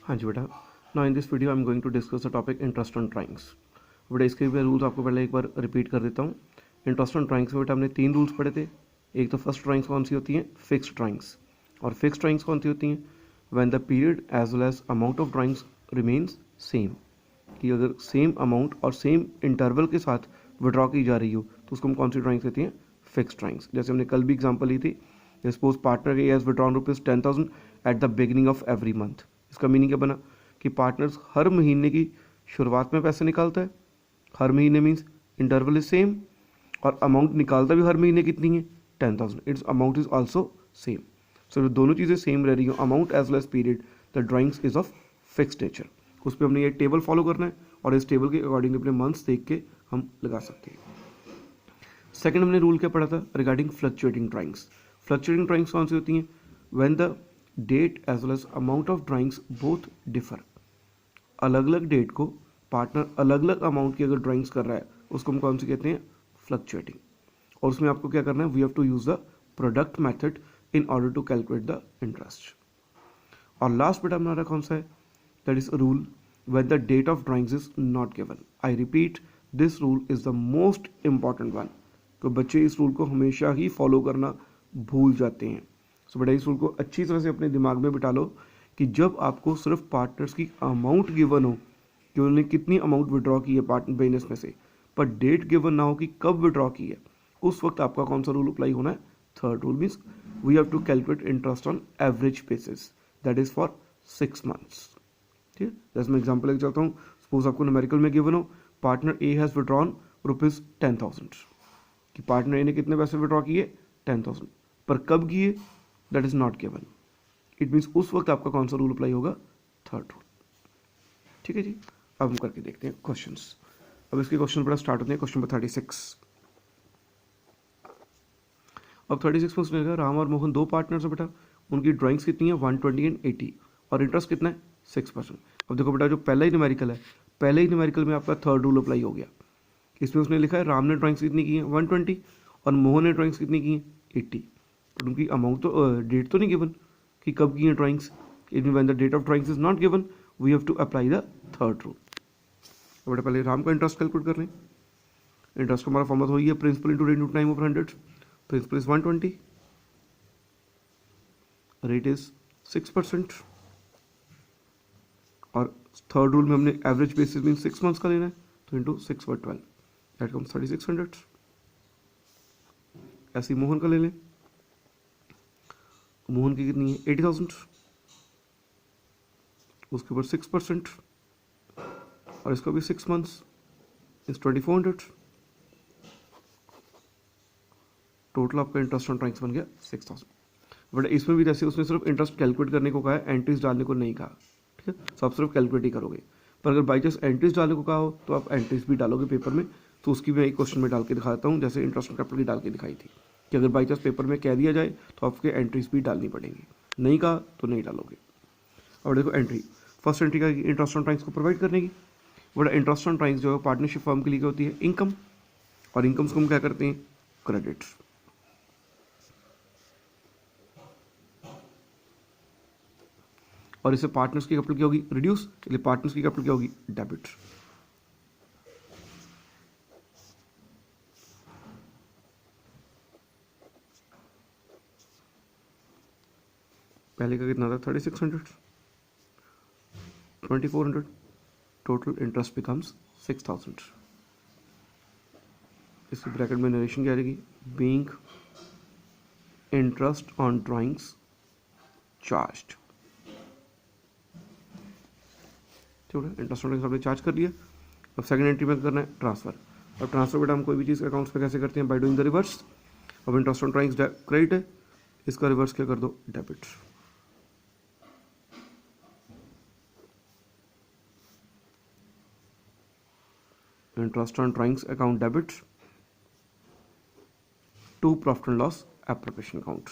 हाँ जी बेटा, now in this video I am going to discuss the topic interest on drawings. बेटा इसके भी रूल्स आपको पहले एक बार रिपीट कर देता हूँ। इंटरेस्ट ऑन ड्राइंग्स में बेटा हमने 3 रूल्स पढ़े थे। एक तो फर्स्ट ड्राइंग्स कौन सी होती हैं, फिक्स्ड ड्राइंग्स। और फिक्स्ड ड्राइंग्स कौन सी होती हैं, when the period as well as amount of drawings remains same, कि अगर सेम अमाउंट और सेम इंटरवल के साथ विड्रॉ की जा रही हो तो उसको हम कौन सी ड्राइंग्स कहती हैं, फिक्स्ड ड्राइंग्स। जैसे हमने कल भी एग्जांपल ली थी, suppose partner A has withdrawn ₹10,000 eight the beginning of every month. इसका मीनिंग क्या बना कि पार्टनर्स हर महीने की शुरुआत में पैसे निकालता है। हर महीने मीन्स इंटरवल इज सेम, और अमाउंट निकालता भी हर महीने कितनी है, 10,000। Its amount is also same. So दोनों चीज़ें सेम रह रही हो, amount as well as period, the drawings is of fixed nature. उस पर हमने ये टेबल फॉलो करना है और इस टेबल के अकॉर्डिंग अपने मंथ्स देख के हम लगा सकते हैं। सेकंड हमने रूल क्या पढ़ा था regarding fluctuating drawings. Fluctuating drawings कौन सी होती हैं, when the date as well as amount of drawings both differ. अलग अलग डेट को पार्टनर अलग अलग अमाउंट की अगर ड्राइंग्स कर रहा है उसको हम कौन सी कहते हैं, फ्लक्चुएटिंग। और उसमें आपको क्या करना है, we have to use the product method in order to calculate the interest. और लास्ट बेटा हमारा कौन सा है, that is rule when the date of drawings is not given. I repeat, this rule is the most important one. तो बच्चे इस rule को हमेशा ही फॉलो करना भूल जाते हैं। सो बेटा इस रूल को अच्छी तरह से अपने दिमाग में बिठा लो कि जब आपको सिर्फ पार्टनर्स की अमाउंट गिवन हो कि उन्होंने कितनी अमाउंट विड्रॉ की है पार्टनर बिजनेस में से, पर डेट गिवन ना हो कि कब विड्रॉ की है, उस वक्त आपका कौन सा रूल अप्लाई होना है, third rule means we have to calculate interest on average basis, that is for 6 months। ठीक है, जैसे मैं एग्जाम्पल लेके चलता हूँ। सपोज आपको न्यूमेरिकल में गिवन हो पार्टनर ए हैज़ विड्रॉन ₹10,000, कि पार्टनर ए ने कितने पैसे विड्रॉ किए, 10,000, पर कब किए that is not given. It means उस वक्त आपका कौन सा रूल अप्लाई होगा, थर्ड रूल। ठीक है जी, अब हम करके देखते हैं क्वेश्चंस। अब इसके क्वेश्चन बड़ा स्टार्ट होते हैं। Question number 36। अब 36 में उसने राम और मोहन दो पार्टनर्स है बेटा, उनकी ड्राइंग्स कितनी है, 120 एंड 80, और इंटरेस्ट कितना है, 6%। अब देखो बेटा जो पहला ही न्यूमेरिकल है, पहले ही न्यूमेरिकल में आपका थर्ड रूल अप्लाई हो गया। इसमें उसने लिखा है राम ने ड्राइंग्स कितनी की है, 120, और मोहन ने ड्राइंग्स कितनी की है, 80। पर उनकी अमाउंट तो डेट तो नहीं गिवन कि कब की है drawings. When the date of drawings is not given we have to apply the third rule. तो बेटा पहले राम का इंटरेस्ट कैलकुलेट कर रहे हैं। इंटरेस्ट का हमारा फॉर्मूला वही है, principal into rate into time over 100। Principal is 120, rate is 6%, और थर्ड रूल में हमने एवरेज बेसिस मीन 6 months का लेना है, तो इंटू 6/12 दैट कम्स 3600। ऐसे ही मोहन का ले लें, मोहन की कितनी है, 80,000, उसके ऊपर 6%, और इसका भी 6 months इज 2400। टोटल आपका इंटरेस्ट ऑन ड्राइंग्स बन गया 6,000। बट इसमें भी जैसे उसने सिर्फ इंटरेस्ट कैलकुलेट करने को कहा है, एंट्रीज डालने को नहीं कहा। ठीक है, तो आप सिर्फ कैलकुलेट ही करोगे। पर अगर बाई चांस एंट्रीज डालने को कहा हो तो आप एंट्रीज भी डालोगे पेपर में। तो उसकी मैं एक क्वेश्चन में डाल के दिखाता हूँ, जैसे इंटरेस्ट ऑन कैपिटल की डाल के दिखाई थी कि अगर बाई चांस पेपर में कह दिया जाए तो आपके एंट्रीज भी डालनी पड़ेंगी, नहीं कहा तो नहीं डालोगे। और देखो एंट्री, फर्स्ट एंट्री का इंटरेस्ट ऑन ड्राइंग्स को प्रोवाइड करने की। बड़ा इंटरेस्ट ऑन ड्राइंग्स जो है पार्टनरशिप फर्म के लिए होती है इनकम, और इनकम्स को हम क्या करते हैं, क्रेडिट। और इससे पार्टनर्स की कैपिटल क्या होगी, रिड्यूस, इसलिए पार्टनर्स की कैपिटल क्या होगी, डेबिट। पहले का कितना था, 3600, 2400, टोटल इंटरेस्ट बिकम्स 6000। इसके ब्रैकेट में नरेशन क्या रहेगी, being interest on drawings charged. ठीक है, इंटरेस्ट ऑन ड्राइंग्स आपने चार्ज कर लिया। अब सेकंड एंट्री में करना है ट्रांसफर। अब ट्रांसफर बेटा हम कोई भी चीज़ अकाउंट्स पे कैसे करते हैं, बाय डूइंग द रिवर्स। अब इंटरेस्ट ऑन ड्राइंग्स क्रेडिट है, इसका रिवर्स क्या कर दो, debit. Interest on drawings account debit to profit and loss appropriation account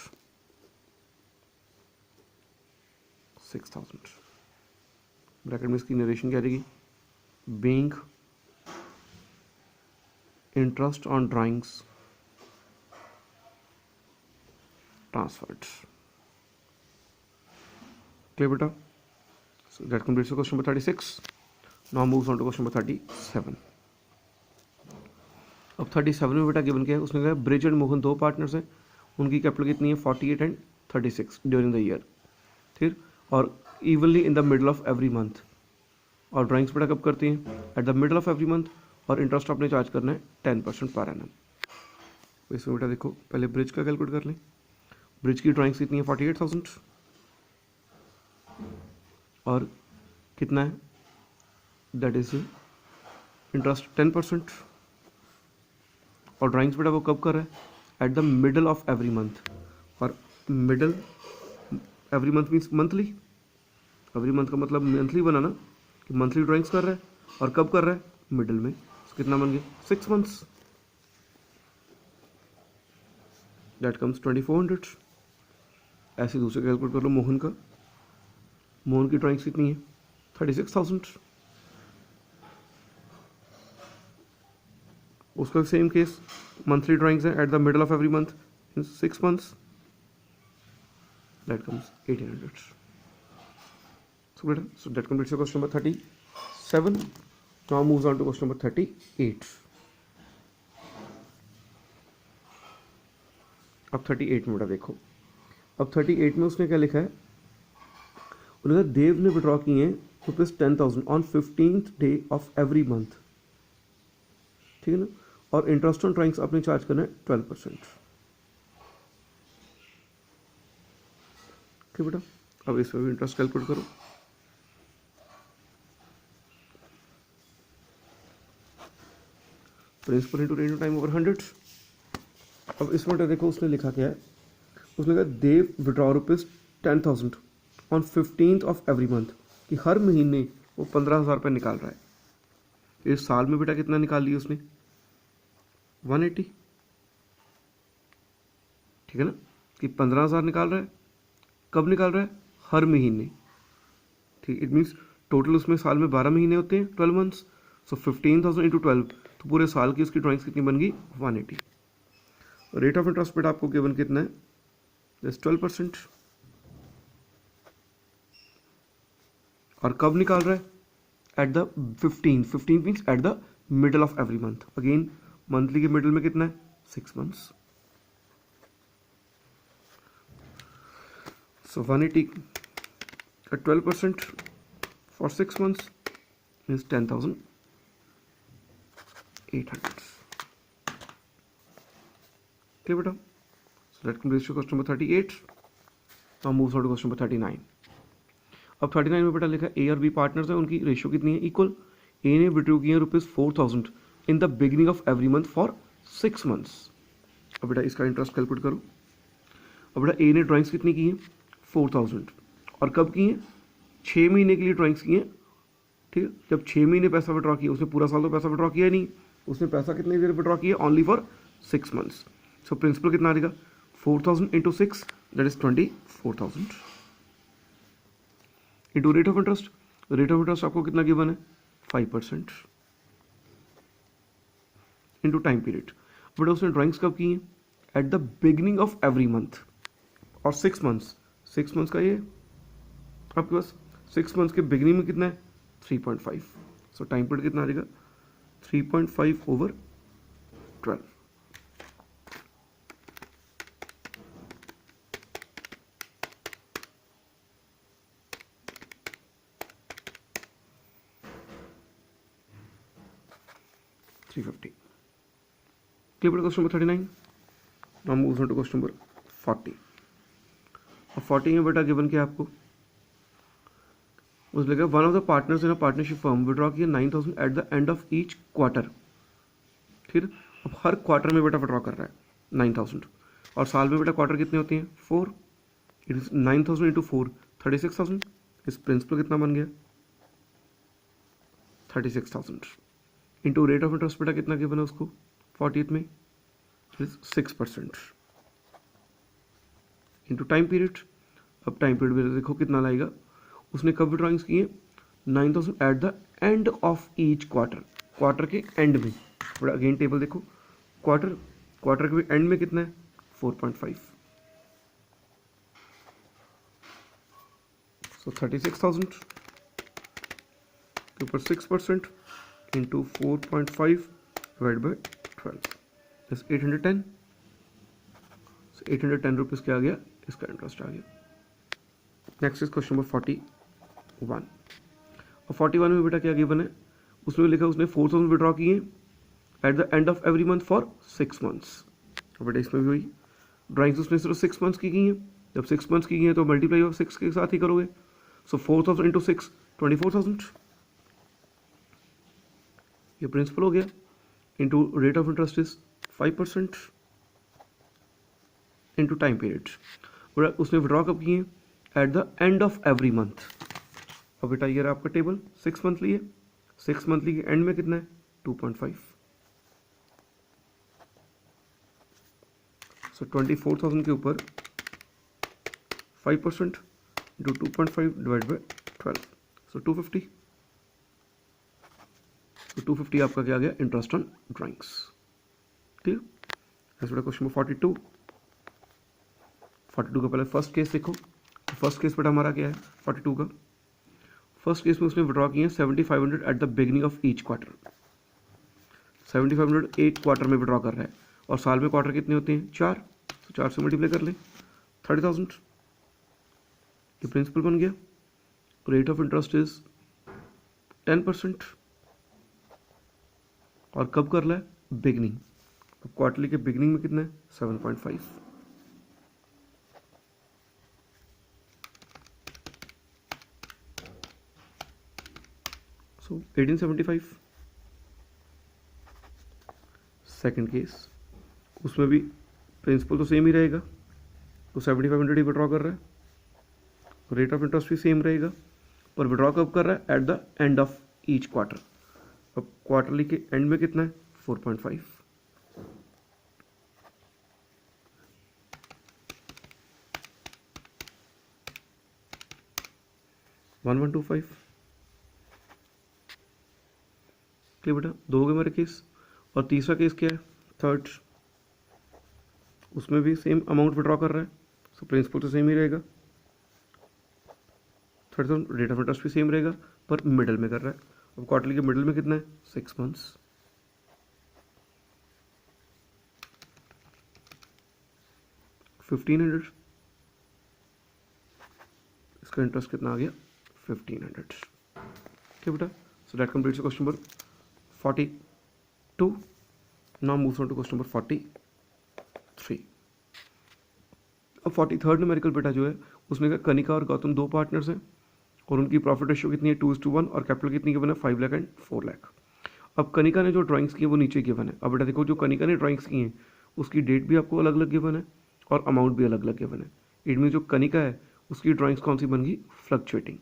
6000। Bracket में इसकी नरेशन क्या रहेगी, being interest on drawings transferred. Clear बेटा, So that completes the question number 36. Now moves on to question number 37. अब 37 में बेटा given क्या है, उसने कहा ब्रिज एंड मोहन दो पार्टनर्स हैं, उनकी कैपिटल कितनी है 48 एंड 36 ड्यूरिंग द ईयर, ठीक, और evenly in the middle of every month. और ड्राइंग्स बेटा कब करती हैं, at the middle of every month, और इंटरेस्ट आपने चार्ज करना है 10% पर एनम। इसमें बेटा देखो पहले ब्रिज का कैलकुलेट कर लें। ब्रिज की ड्राइंग्स कितनी है 48,000 और कितना है, दैट इज इंटरेस्ट 10%। और ड्राइंग्स बेटा वो कब कर रहा है, at the middle of every month, और middle every month means monthly, every month का मतलब मंथली बना ना, कि मंथली ड्राइंग्स कर रहा है, और कब कर रहा है, मिडल में। तो कितना बन गया 6 मंथ्स, दैट कम्स 2400। ऐसे दूसरे कैलकुलेट कर लो मोहन का। मोहन की ड्राइंग्स कितनी है 36,000। उसका सेम केस, मंथली ड्राइंग्स है at the middle of every month in 6 months, that comes 1800। So that completes the question number 37. Now moves on to question number 38. अब 38 में बेटा देखो, अब 38 में उसने क्या लिखा है, उन्होंने देव ने विड्रॉ किए हैं ₹10,000 on 15th day of every month, ठीक है ना, और इंटरेस्ट ऑन ड्राइंग्स आपने चार्ज करना है 12%, ठीक बेटा। अब इसमें भी इंटरेस्ट कैलकुलेट करो। Principal into rate of time over 100। अब इसमें देखो उसने लिखा क्या है, उसने कहा Dev withdraw ₹10,000 on 15th of every month, कि हर महीने वो 15,000 रुपये निकाल रहा है। इस साल में बेटा कितना निकाल लिया उसने 180, ठीक है ना, कि 15,000 निकाल रहा है, कब निकाल रहा है, हर महीने, ठीक। इट मीन्स टोटल उसमें साल में 12 महीने होते हैं, 12 मंथ्स। सो 15,000 इंटू 12, तो पूरे साल की उसकी ड्राइंग्स कितनी बन गई 180। रेट ऑफ इंटरेस्ट बेटा आपको गिवन कितना है, जस्ट 12%। और कब निकाल रहा है, at the 15 means eight the middle of every month. Again monthly के मिडल में कितना है 6 months. So 180 at 12% for 6 months is 10,800. Okay बेटा, so that completes question number 38. Now moves on to question number 39. अब 39 में बेटा लिखा ए और बी पार्टनर्स है, उनकी रेशियो कितनी है, इक्वल। ए ने विड्रॉ किए ₹4,000 in the beginning of every month for 6 months. अब बेटा इसका इंटरेस्ट कैलकुलेट करो। अब बेटा ए ने ड्राइंग्स कितनी की है 4,000, और कब की है 6 महीने के लिए ड्राइंग्स की हैं, ठीक है। जब 6 महीने पैसा विड्रॉ किया, उसने पूरा साल तो पैसा विड्रॉ किया नहीं, उसने पैसा कितने देर विड्रॉ किया, only for 6 months. So principal कितना आ जाएगा 4,000 into 6, that is 24,000 into rate of interest. Rate of interest आपको कितना गिवन है 5% इंटू टाइम पीरियड। बट उसने ड्राइंग्स कब की हैं, at the beginning of every month, और 6 मंथ्स का ये आपके पास 6 मंथ्स के बिगिनिंग में कितना है 3.5। सो टाइम पीरियड कितना आ जाएगा 3.5 over 12। Clear question number 39। Now moves on to question number 40। अब 40 में बेटा गिवन क्या आपको, उसने कहा one of the partners in a partnership firm withdraw किया 9,000 at the end of each quarter, ठीक है। अब हर क्वार्टर में बेटा विड्रॉ कर रहा है 9,000, और साल में बेटा क्वार्टर कितने होते हैं 4, इट इज 9,000 इंटू 4 36,000। इस प्रिंसिपल कितना बन गया 36,000 इंटू रेट ऑफ इंटरेस्ट बेटा कितना गिवन है उसको 40th में 6% इंटू टाइम पीरियड। अब टाइम पीरियड में देखो कितना लाएगा, उसने कब ड्राइंग्स किए 9,000 at the end of each quarter, quarter के एंड में। बड़ा अगेन टेबल देखो, क्वार्टर के एंड में कितना है 4.5। सो 36,000 के ऊपर 6% इंटू 4.5 डिवाइड बाई 12 इस 810 रुपीज़ क्या आ गया, इसका इंटरेस्ट आ गया। Next is question number 41। और 41 में बेटा क्या गिवन है, उसमें लिखा उसने 4,000 विड्रॉ किए at the end of every month for 6 months. और बेटा इसमें भी वही ड्राइंग्स उसने सिर्फ 6 मंथ्स की है। जब 6 मंथ्स की है तो मल्टीप्लाई ऑफ 6 के साथ ही करोगे। सो 4,000 इंटू 6 24,000 ये प्रिंसिपल हो गया। Into rate of interest is 5% into time period. उसने विड्रॉ कब किए, at the end of every month. अब बेटा ये रहा आपका टेबल, 6 मंथली है, 6 मंथली के एंड में कितना है 2.5। सो 24,000 के ऊपर 5% इंटू 2.5 डिवाइड बाई 12 सो 250। तो 250 आपका क्या आ गया, इंटरेस्ट ऑन ड्राइंग्स। ठीक, ऐसे बेटा क्वेश्चन नंबर 42 का पहले फर्स्ट केस देखो। फर्स्ट केस बेटा हमारा क्या है 42 का। फर्स्ट केस में उसने विड्रॉ किए 7,500 eight the beginning of each quarter. 7,500 एक क्वार्टर में विड्रॉ कर रहा है, और साल में क्वार्टर कितने होते हैं 4, तो 4 से मल्टीप्लाई कर ले 30,000। ये प्रिंसिपल बन गया। Rate of interest is 10%। और कब कर रहा है, बिगनिंग। अब क्वार्टरली के बिगनिंग में कितना है 7.5। सो 1875। सेकंड केस, उसमें भी प्रिंसिपल तो सेम ही रहेगा, तो 7,500 ही विड्रॉ कर रहा है, रेट ऑफ इंटरेस्ट भी सेम रहेगा, पर विड्रॉ कब कर रहा है, at the end of each quarter. अब क्वार्टरली के एंड में कितना है 4.5। $1125। क्लियर बेटा, दो हो गए मेरे केस। और तीसरा केस क्या है थर्ड, उसमें भी सेम अमाउंट विड्रॉ कर रहा है, सो प्रिंसिपल तो सेम ही रहेगा, 30,000, रेट ऑफ इंटरेस्ट भी सेम रहेगा, पर मिडल में कर रहा है। अब क्वार्टरली के मिडल में कितना है 6 मंथ्स। $1,500, इसका इंटरेस्ट कितना आ गया 1,500। ठीक बेटा, so that completes question number 42। Now moves on to question number 43। अब 43rd न्यूमेरिकल बेटा जो है उसमें क्या, कनिका और गौतम दो पार्टनर्स हैं, और उनकी प्रॉफिट रेशियो कितनी है 2:1, और कैपिटल कितनी गिवन है 5 लाख एंड 4 लाख। अब कनिका ने जो ड्राइंग्स की है वो नीचे गिवन है। अब बेटा देखो, जो कनिका ने ड्राइंग्स की हैं उसकी डेट भी आपको अलग अलग गिवन है, और अमाउंट भी अलग अलग गिवन है। इट मीन जो कनिका है उसकी ड्राइंग्स कौन सी बन गई, फ्लक्चुएटिंग।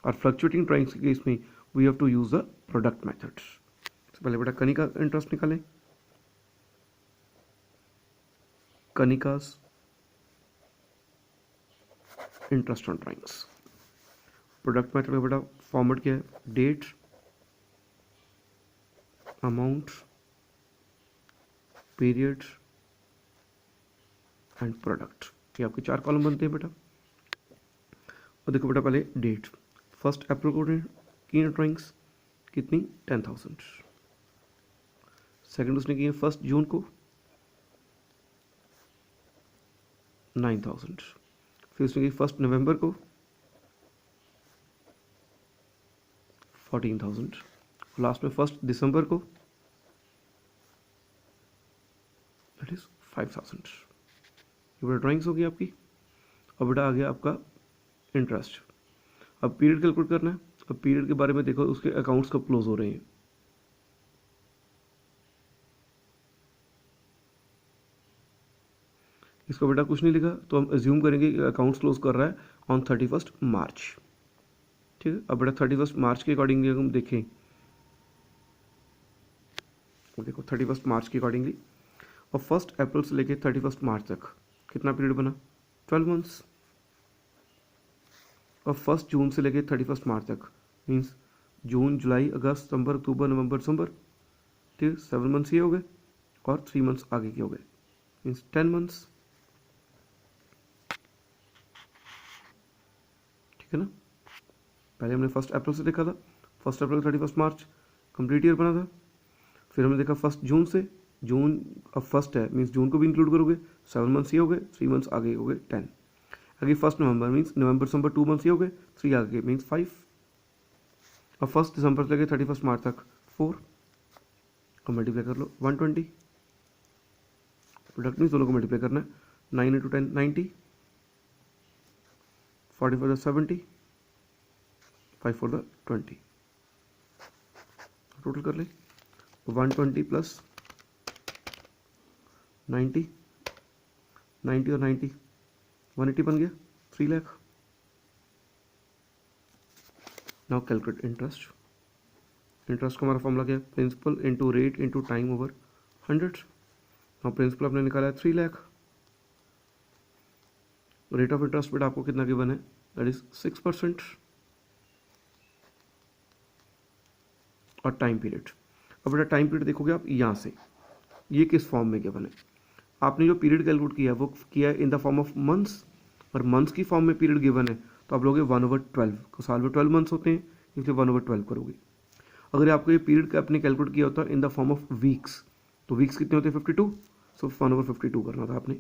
और फ्लक्चुएटिंग ड्राइंग्स के केस में we have to use the product methods. पहले बेटा कनिका इंटरेस्ट निकालें। Kanika's interest on drawings, product method का बेटा फॉर्मेट क्या है, date, amount, period and product. ये आपके 4 कॉलम बनते हैं बेटा। और देखो बेटा पहले डेट, 1 अप्रैल को की ड्राइंग्स कितनी 10,000। सेकंड उसने की 1 जून को 9,000। फिर उसने की 1 नवंबर को 14,000। लास्ट में 1 दिसंबर को दैट इज 5,000। ये बेटा ड्राइंग्स होगी आपकी। अब बेटा आ गया आपका इंटरेस्ट। अब पीरियड कैलकुलेट करना है। अब पीरियड के बारे में देखो, उसके अकाउंट्स कब क्लोज हो रहे हैं। इसको बेटा कुछ नहीं लिखा तो हम एज्यूम करेंगे कि अकाउंट्स क्लोज कर रहा है ऑन 31 मार्च। ठीक है, अब बेटा 31 मार्च के अकॉर्डिंगली हम देखें, देखो 31 मार्च के अकॉर्डिंगली, और 1 अप्रैल से लेके 31 मार्च तक कितना पीरियड बना 12 मंथ्स। और 1 जून से लेके 31 मार्च तक मीन्स जून, जुलाई, अगस्त, सितंबर, अक्टूबर, नवंबर, दिसंबर। ठीक है, 7 मंथ्स ये हो गए, और 3 मंथ्स आगे के हो गए, मीन्स 10 मंथ्स। ठीक है ना, पहले हमने 1 अप्रैल से देखा था, 1 अप्रैल 31 मार्च कंप्लीट ईयर बना था। फिर हमने देखा 1 जून से, जून अब फर्स्ट है मीन्स जून को भी इंक्लूड करोगे, 7 मंथ्स ये हो गए, 3 मंथ्स आगे हो गए 10। आगे 1 नवंबर मीन्स नवंबर दिसंबर 2 मंथ्स ये हो गए, 3 आगे मीन्स 5। अब 1 दिसंबर से लेकर 31 मार्च तक 4 को मल्टीप्लाई कर लो 120, प्रोडक्ट मीन्स दोनों को मल्टीप्लाई करना है, 9 into 10 90, 40 for the 70, 5 for the 20, total कर ले 120 प्लस 90, 90 और 90 180 बन गया 3 lakh. Now calculate interest. Interest का हमारा फॉर्मूला क्या है, principal into rate into time over 100। Now principal आपने निकाला है 3 लाख, रेट ऑफ इंटरेस्ट बेटा आपको कितना गिवन है, दैट इज 6%। और टाइम पीरियड, अब बेटा टाइम पीरियड देखोगे आप यहाँ से, ये किस फॉर्म में गिवन है, आपने जो पीरियड कैलकुलेट किया वो किया in the form of months, और मंथ्स की फॉर्म में पीरियड गिवन है तो आप लोगे 1/12 को, साल में 12 मंथ्स होते हैं इसलिए 1/12 करोगे। अगर आपको ये पीरियड का आपने कैलकुलेट किया होता in the form of weeks, तो वीक्स कितने होते हैं 52, सो 1/52 करना था आपने।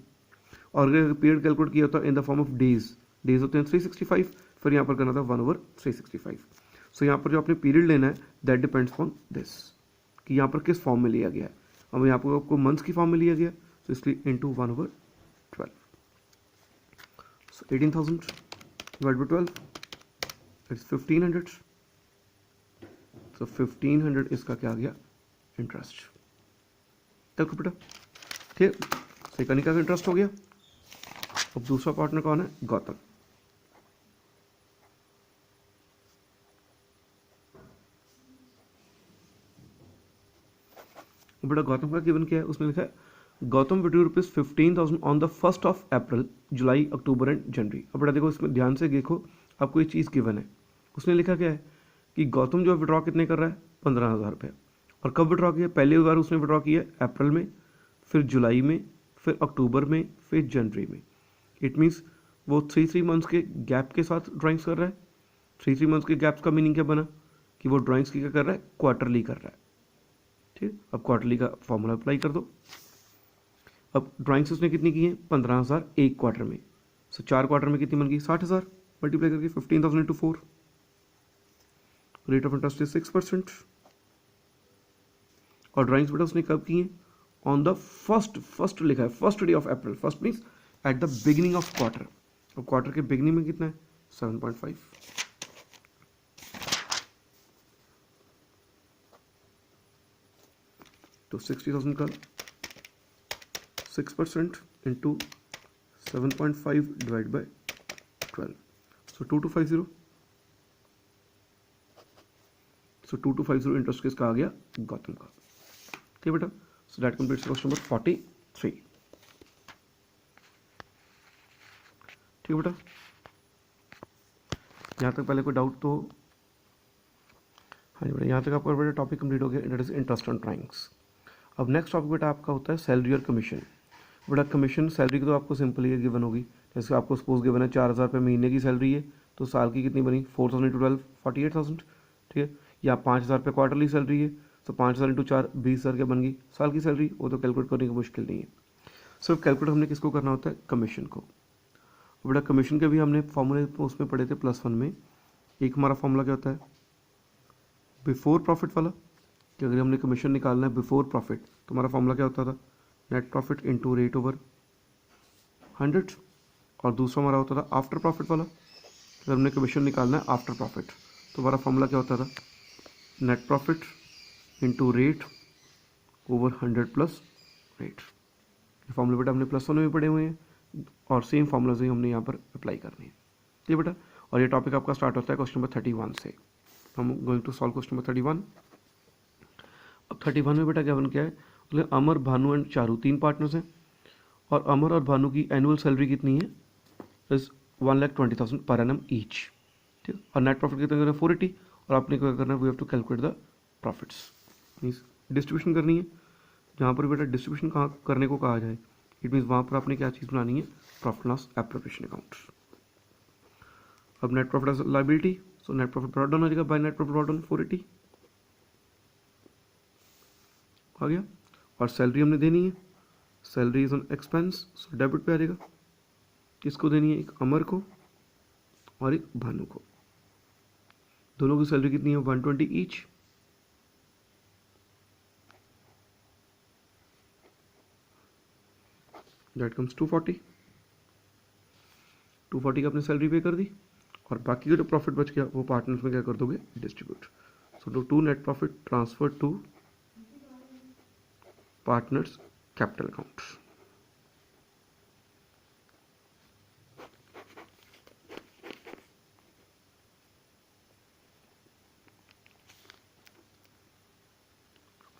और अगर पीरियड कैलकुलेट किया होता in the form of days, days होते हैं 365, फिर यहाँ पर करना था 1/365। सो यहाँ पर जो आपने पीरियड लेना है दैट डिपेंड्स ऑन दिस, कि यहाँ पर किस फॉर्म में लिया गया है। अब यहाँ पर आपको मंथ्स की फॉर्म में लिया गया तो इसलिए into 1/12, so 18,000 divide by 12 it's 1500, सो 1500 इसका क्या आ गया इंटरेस्ट। देखो बेटा ठीक, सही कनिका का इंटरेस्ट हो गया। अब दूसरा पार्टनर कौन है, गौतम। बेटा गौतम का गिवन क्या है, उसने लिखा है Gautam withdrew ₹15,000 on the 1st of April, July, October and January. अब बेटा देखो इसमें ध्यान से देखो, आपको ये चीज़ गिवन है, उसने लिखा क्या है कि गौतम जो विड्रॉ कितने कर रहा है 15,000 रुपये, और कब विड्रॉ किया, पहली बार उसने विड्रॉ किया अप्रैल में, फिर जुलाई में, फिर अक्टूबर में, फिर जनवरी में। इट मीन्स वो 3 मंथ्स के गैप के साथ ड्राइंग्स कर रहा है। 3 मंथ्स के गैप्स का मीनिंग क्या बना कि वो ड्राइंग्स की क्या कर रहा है, क्वार्टरली कर रहा है। ठीक, अब क्वार्टरली का फॉर्मूला अप्लाई कर दो। अब ड्राइंग्स उसने कितनी की है 15,000 एक क्वार्टर में, सो 4 क्वार्टर में कितनी बन गई 60,000, मल्टीप्लाई करके 15,000 into 4, rate of interest is 6%। और ड्राइंग्स बेटा उसने कब की है, ऑन द फर्स्ट लिखा है first day of April, first means eight the beginning of quarter. और क्वार्टर के बिगिनिंग में कितना है 7.5, तो 60,000 का 6% into 7.5 divide by 12, so 2250, so 2250 interest किसका आ गया, गौतम का। ठीक बेटा, so that completes question number 43। ठीक बेटा, यहाँ तक पहले कोई डाउट तो, हाँ जी बेटा, यहाँ तक आपका बेटा टॉपिक कंप्लीट हो गया, that is interest on drawings. अब नेक्स्ट टॉपिक बेटा आपका होता है सैलरी और कमीशन। बेटा कमीशन, सैलरी की तो आपको सिंपल ही गिवन होगी, जैसे आपको सपोज गिवन है 4,000 रुपये महीने की सैलरी है, तो साल की कितनी बनी 4,000 इंटू 12 48,000। ठीक है, या 5,000 रुपये क्वार्टरली सैलरी है, तो 5,000 इंटू 4 20,000 क्या बन गई साल की सैलरी, वो तो कैलकुलेट करने की मुश्किल नहीं है। सिर्फ कैलकुलेट हमने किसको करना होता है, कमीशन को। बेटा कमीशन के भी हमने फॉर्मूले उसमें पढ़े थे +1 में। एक हमारा फॉर्मूला क्या होता है बिफोर प्रॉफिट वाला, कि अगर हमने कमीशन निकालना है बिफोर प्रॉफिट तो हमारा फॉर्मूला क्या होता था, net profit into rate over 100। और दूसरा हमारा होता था आफ्टर प्रॉफिट वाला, अगर हमने कमीशन निकालना है आफ्टर प्रॉफिट तो हमारा फॉर्मूला क्या होता था, net profit into rate over 100 plus rate. ये फॉर्मूला बेटा हमने +1 में भी पढ़े हुए हैं, और सेम फॉर्मूलाज ही हमने यहाँ पर अप्लाई करनी है। ठीक बेटा, और ये टॉपिक आपका स्टार्ट होता है क्वेश्चन नंबर 31 से। हम going to solve question number 31। अब 31 में बेटा क्या बन गया है, मतलब अमर, भानु एंड चारू 3 पार्टनर्स हैं, और अमर और भानु की एनुअल सैलरी कितनी है इज 1,20,000 पर एनम ईच। ठीक, और नेट प्रॉफिट कितना करना है 480, और आपने क्या करना है we have to calculate the profits, means distribution करनी है। जहाँ पर बेटा डिस्ट्रीब्यूशन कहाँ करने को कहा जाए, इट मीन्स वहाँ पर आपने क्या चीज़ बनानी है, प्रॉफिट लॉस एप्रोप्रिएशन अकाउंट। अब net profit as liability, so net profit brought down आ जाएगा by net profit brought down 480 आ गया। और सैलरी हमने देनी है, salary is on expense, so debit पे आ जाएगा। किसको देनी है? एक अमर को और एक भानु को। दोनों की सैलरी कितनी है? 120 ईच। दैट कम्स 240 का अपने सैलरी पे कर दी, और बाकी का जो प्रॉफिट बच गया वो पार्टनर्स में क्या कर दोगे? Distribute. So to net profit transfer to partners capital account.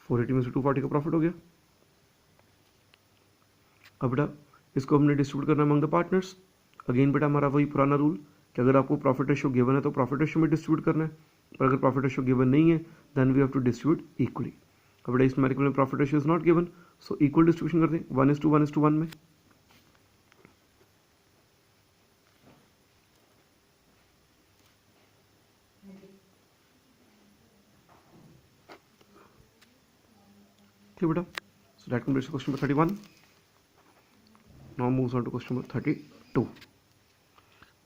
$480 में से 240 का प्रॉफिट हो गया। अब बेटा इसको हमने डिस्ट्रीब्यूट करना है अमंग द पार्टनर्स। अगेन बेटा हमारा वही पुराना रूल कि अगर आपको प्रॉफिट रेशियो गिवन है तो प्रॉफिट रेशियो में डिस्ट्रीब्यूट करना है, पर अगर प्रॉफिट रेशियो गिवन नहीं है then we have to distribute equally. अब बेटा इस न्यूमेरिकल में profit ratio is not given, so equal distribution कर दें 1:1:1 में। ठीक बेटा, so that completes question number 31। Now moves on to question number 32।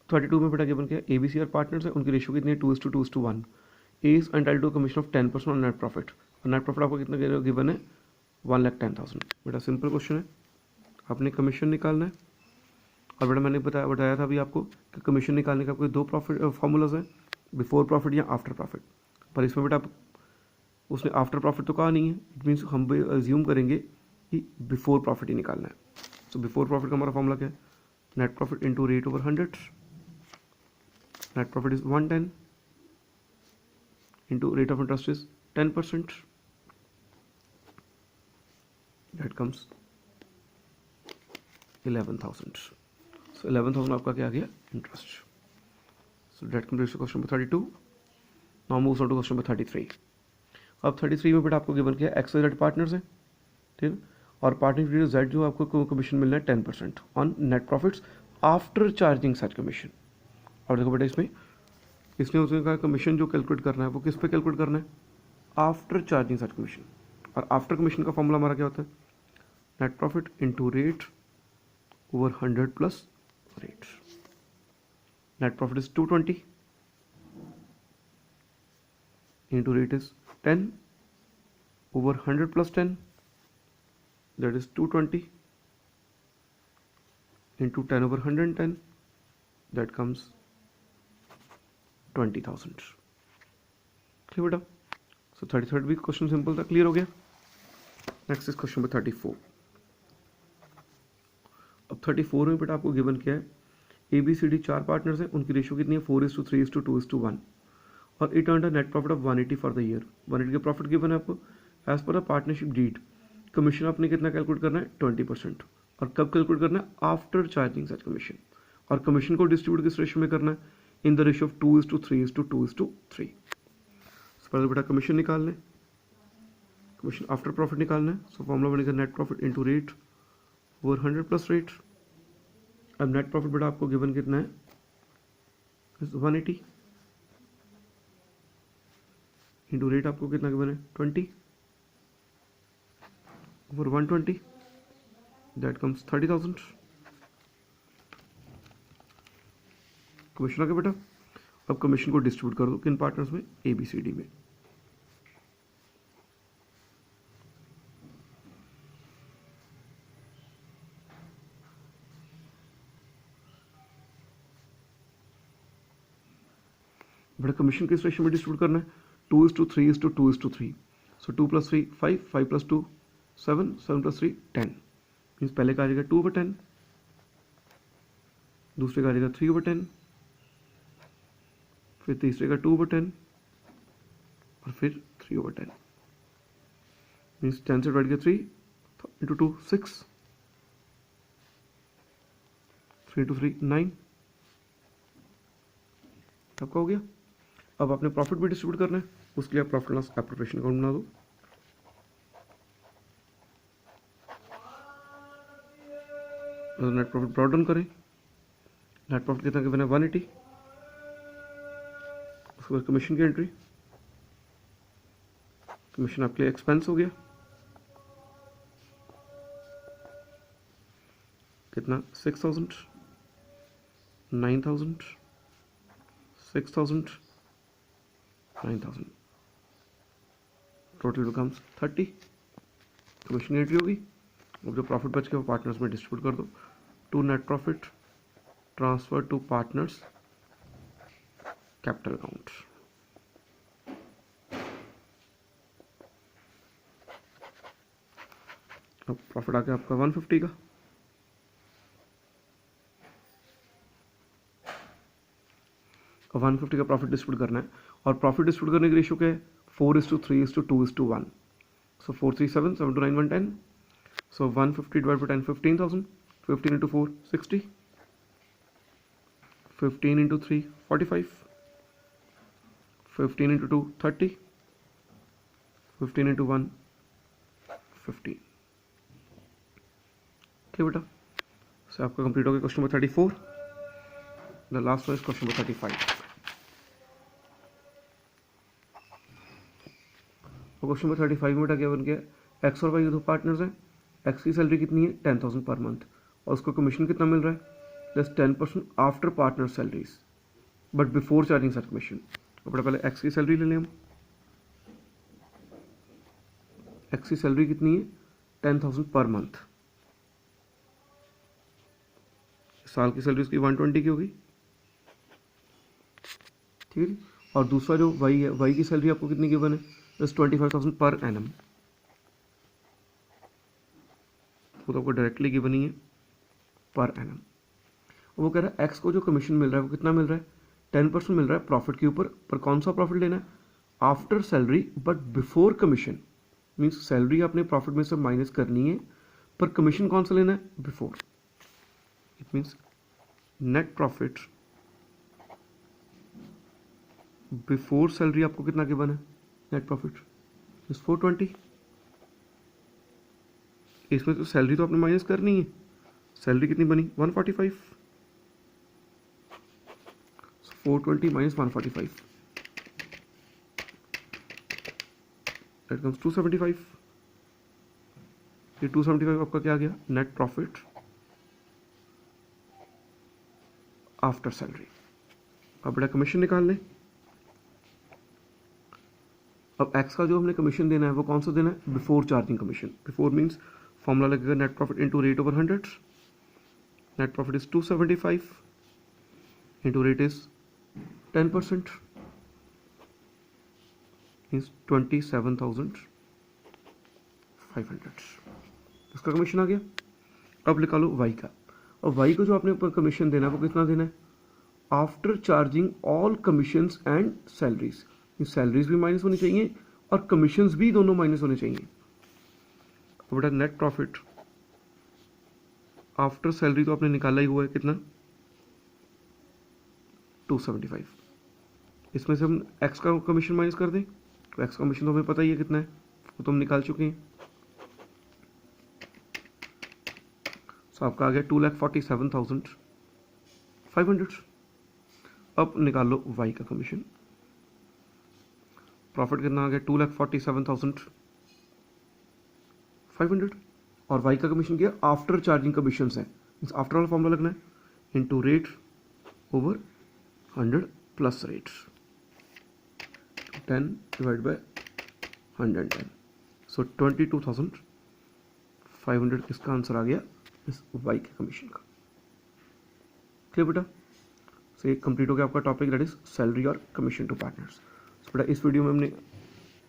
32 में बेटा गिवन क्या है? एबीसी और पार्टनर्स है, उनकी रेशियो कितनी है? 2:2:1। A is entitled to commission of 10% on net profit, और नेट प्रॉफिट आपको कितना गिवन है? 1,10,000। बेटा सिंपल क्वेश्चन है, आपने कमीशन निकालना है। और बेटा मैंने बताया था अभी आपको कि कमीशन निकालने का आपको दो प्रॉफिट फॉर्मूलाज हैं, बिफोर प्रॉफिट या आफ्टर प्रॉफिट। पर इसमें बेटा उसने आफ्टर प्रॉफिट तो कहा नहीं है, इट मीन्स हम अज्यूम करेंगे कि बिफोर प्रॉफिट ही निकालना है। सो बिफोर प्रॉफिट का हमारा फॉर्मूला क्या है? Net profit into rate over 100। Net profit is 110 into rate of interest is 10%, that comes 11,000। सो 11,000 आपका क्या आ गया? Interest. So that completes question number 32। Now moves on to question number 33। अब 33 में बेटा आपको गिवन किया एक्स वाई जेड पार्टनर्स है, ठीक है, और पार्टनर जेड जो आपको कमीशन मिलना है 10% on net profits after charging such commission. और देखो बेटा इसने उसने कहा कमीशन जो कैलकुलेट करना है वो किस पे कैलकुलेट करना है? आफ्टर चार्जिंग सच कमीशन। और आफ्टर कमीशन का फॉर्मूला हमारा क्या होता है? Net profit into rate over 100 plus rate. Net profit is 220 into rate is 10 over 100 plus 10, that is 220 into 10 over 110, that comes 20,000। Clear बेटा? सो 33rd भी क्वेश्चन सिंपल था, clear हो गया। Next is question number 34। अब 34 में बेटा आपको गिवन क्या है? ABCD 4 पार्टनर्स हैं, उनकी रेशियो कितनी है? 4:3:2:1, और it earned a net profit of 180 for the year. 180 का प्रॉफिट गिवन है आपको as per the partnership deed. Commission आपने कितना कैलकुलेट करना है? 20%। और कब कैलकुलेट करना है? आफ्टर चार्जिंग सच कमीशन। और कमीशन को डिस्ट्रीब्यूट किस रेशियो में करना है? In the ratio of 2:3:2:3। पहले बेटा कमीशन निकालना है, कमीशन आफ्टर प्रॉफिट निकालना है। सो फॉर्मूला बनेगा net profit into rate over 100 plus rate. अब नेट प्रॉफिट बेटा आपको गिवन कितना है? 180 इंटू रेट आपको कितना गिवन है? 20 over 120, that comes 30,000। कमीशन आ गया बेटा। अब कमीशन को डिस्ट्रीब्यूट कर दो किन पार्टनर्स में? ABCD में। बेटा कमीशन किस रेशियो में डिस्ट्रीब्यूट करना है? 2:3:2:3। सो 2 + 3 5, 5 + 2 7, 7 + 3 10। मीन्स पहले का आ जाएगा 2/10, दूसरे का आ जाएगा 3/10, फिर तीसरे का 2/10, और फिर 3/10। मीन्स 10 से डिवाइड किया 3 इंटू 2 6, 3 इंटू 3 9। आपका हो गया। अब आपने प्रॉफिट भी डिस्ट्रीब्यूट करना है, उसके लिए आप प्रॉफिट लॉस एप्रोप्रिएशन अकाउंट बना दो। नेट प्रॉफिट ब्रॉट डाउन करें। नेट प्रॉफिट कितना गिवन है? 180। उसके बाद कमीशन की एंट्री, कमीशन आपके लिए एक्सपेंस हो गया, कितना 6000, 9000, 6000, 9000, टोटल बिकम्स 30। कमीशन एंट्री होगी। अब जो प्रॉफिट बच गया वो पार्टनर्स में डिस्ट्रीब्यूट कर दो। To net profit transfer to partners capital account. अब प्रॉफिट आ गया आपका 150 का। अब 150 का प्रॉफिट डिस्ट्रीब्यूट करना है और प्रॉफिट डिस्ट्रीब्यूट करने की रेशियो क्या है 4:3:2:1। सो 4 3 7 7 2 9 1 10। सो 150 divide by 10 15,000। 15 into 4 60। 15 into 3 45। 15 into 2 30। 15 into 1 15। ठीक बेटा, सो आपका कंप्लीट हो गया question number 34। The last one is question number 35। Question number 35 में क्या बन गया, एक्स और वाई दो पार्टनर्स हैं। एक्स की सैलरी कितनी है 10,000 पर मंथ और उसको कमीशन कितना मिल रहा है just 10% after partner salaries but before charging sir commission. अपना पहले एक्स की सैलरी ले लें हम। एक्स की सैलरी कितनी है 10,000 पर मंथ। साल की सैलरी उसकी 120 की होगी, ठीक है। और दूसरा जो वाई है, वाई की सैलरी आपको कितनी गिवन है जस्ट 25,000 पर एनम। वो तो आपको डायरेक्टली गिवन ही है पर एनम। वो कह रहा है एक्स को जो कमीशन मिल रहा है वो कितना मिल रहा है 10% मिल रहा है प्रॉफिट के ऊपर। पर कौन सा प्रॉफिट लेना है after salary but before commission. Means salary आपने प्रॉफिट में से माइनस करनी है पर कमीशन कौन सा लेना है before. It means net profit before salary आपको कितना गिवन है नेट प्रॉफिट इज 420। इसमें तो सैलरी तो आपने माइनस करनी है। सैलरी कितनी बनी 145। 420 minus 145 that comes 275। ये 275 आपका क्या आ गया नेट प्रॉफिट आफ्टर सैलरी। अब बेटा कमीशन निकाल लें। अब एक्स का जो हमने कमीशन देना है वो कौन सा देना है before charging commission. Before means formula लगेगा net profit into rate over 100। Net profit is 275 into rate is 10% means 27,500। इसका कमीशन आ गया। अब निकालो वाई का। और वाई को जो आपने कमीशन देना है वो कितना देना है after charging all commissions and salaries. Salaries भी माइनस होनी चाहिए और कमीशंस भी दोनों माइनस होने चाहिए। अब बेटा नेट प्रॉफिट आफ्टर सैलरी तो आपने निकाला ही हुआ है कितना 275। इसमें से हम एक्स का कमीशन माइनस कर दें तो एक्स कमीशन तो हमें पता ही है कितना है वो तो हम निकाल चुके हैं। सो आपका आ गया 2,47,500। अब निकाल लो वाई का कमीशन। प्रॉफिट कितना आ गया 2,47,500 और वाई का कमीशन किया आफ्टर चार्जिंग कमीशन है। मीन्स आफ्टर वाला फॉर्मूला लगना है into rate over 100 plus rate 10 divide by 110। सो 22,500 इसका आंसर आ गया इस वाई के कमीशन का। क्लियर बेटा। सो ये कंप्लीट हो गया आपका टॉपिक दैट इज सैलरी और कमीशन टू पार्टनर्स। बेटा इस वीडियो में हमने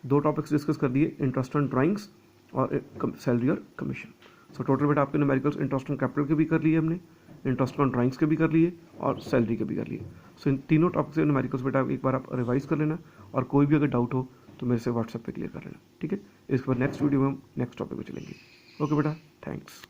दो टॉपिक्स डिस्कस कर दिए, इंटरेस्ट ऑन ड्राइंग्स और सैलरी और कमीशन। सो टोटल बेटा आपके न्यूमेरिकल्स इंटरेस्ट ऑन कैपिटल के भी कर लिए हमने, इंटरेस्ट ऑन ड्राइंग्स के भी कर लिए और सैलरी के भी कर लिए। सो इन तीनों टॉपिक से न्यूमेरिकल्स बेटा एक बार आप रिवाइज कर लेना और कोई भी अगर डाउट हो तो मेरे से व्हाट्सएप पे क्लियर कर लेना, ठीक है। इसके बाद नेक्स्ट वीडियो में हम नेक्स्ट टॉपिक पे चलेंगे। ओके बेटा, थैंक्स।